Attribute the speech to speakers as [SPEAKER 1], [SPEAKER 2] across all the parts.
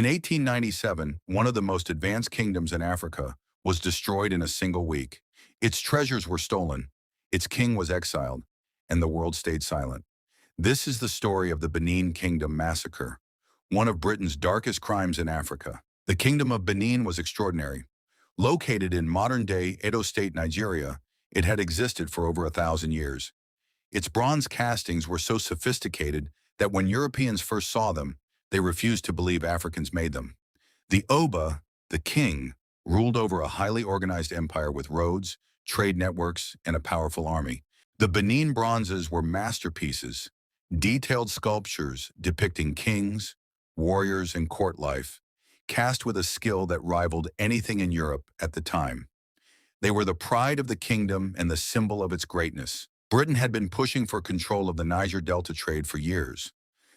[SPEAKER 1] In 1897, one of the most advanced kingdoms in Africa was destroyed in a single week. Its treasures were stolen, its king was exiled, and the world stayed silent. This is the story of the Benin Kingdom massacre, one of Britain's darkest crimes in Africa. The Kingdom of Benin was extraordinary. Located in modern-day Edo State, Nigeria, it had existed for over 1,000 years. Its bronze castings were so sophisticated that when Europeans first saw them, they refused to believe Africans made them. The Oba, the king, ruled over a highly organized empire with roads, trade networks, and a powerful army. The Benin bronzes were masterpieces, detailed sculptures depicting kings, warriors, and court life, cast with a skill that rivaled anything in Europe at the time. They were the pride of the kingdom and the symbol of its greatness. Britain had been pushing for control of the Niger Delta trade for years.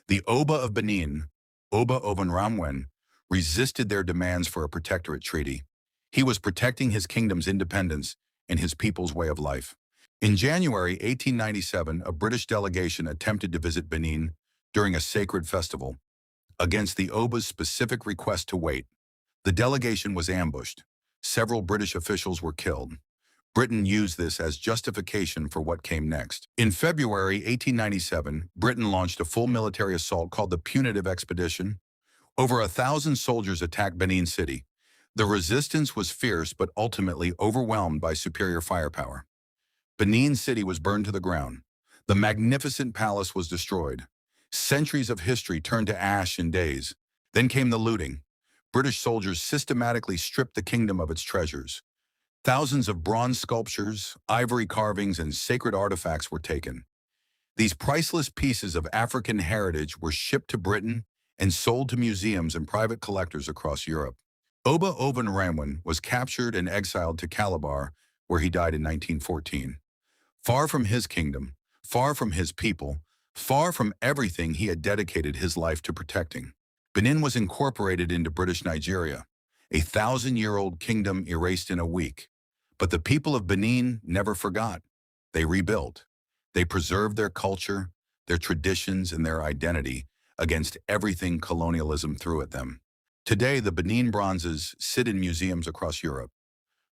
[SPEAKER 1] The Oba of Benin, Oba Obanramwen, resisted their demands for a protectorate treaty. He was protecting his kingdom's independence and his people's way of life. In January 1897, a British delegation attempted to visit Benin during a sacred festival. Against the Oba's specific request to wait, the delegation was ambushed. Several British officials were killed. Britain used this as justification for what came next. In February 1897, Britain launched a full military assault called the Punitive Expedition. Over 1,000 soldiers attacked Benin City. The resistance was fierce but ultimately overwhelmed by superior firepower. Benin City was burned to the ground. The magnificent palace was destroyed. Centuries of history turned to ash in days. Then came the looting. British soldiers systematically stripped the kingdom of its treasures. Thousands of bronze sculptures, ivory carvings, and sacred artifacts were taken. These priceless pieces of African heritage were shipped to Britain and sold to museums and private collectors across Europe. Oba Obanramwen was captured and exiled to Calabar, where he died in 1914. Far from his kingdom, far from his people, far from everything he had dedicated his life to protecting. Benin was incorporated into British Nigeria, a 1,000-year-old kingdom erased in a week. But the people of Benin never forgot. They rebuilt. They preserved their culture, their traditions, and their identity against everything colonialism threw at them. Today, the Benin bronzes sit in museums across Europe.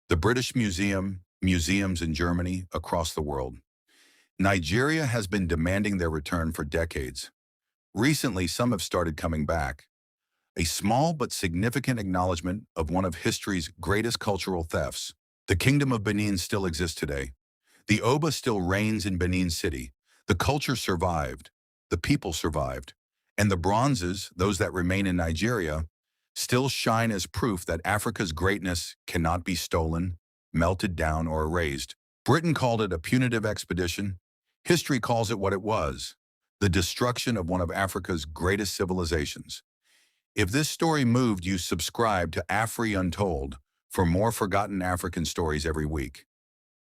[SPEAKER 1] The British Museum, museums in Germany, across the world. Nigeria has been demanding their return for decades. Recently, some have started coming back. A small but significant acknowledgement of one of history's greatest cultural thefts. The Kingdom of Benin still exists today. The Oba still reigns in Benin City. The culture survived. The people survived. And the bronzes, those that remain in Nigeria, still shine as proof that Africa's greatness cannot be stolen, melted down, or erased. Britain called it a punitive expedition. History calls it what it was, the destruction of one of Africa's greatest civilizations. If this story moved you, subscribe to Untold for more forgotten African stories every week.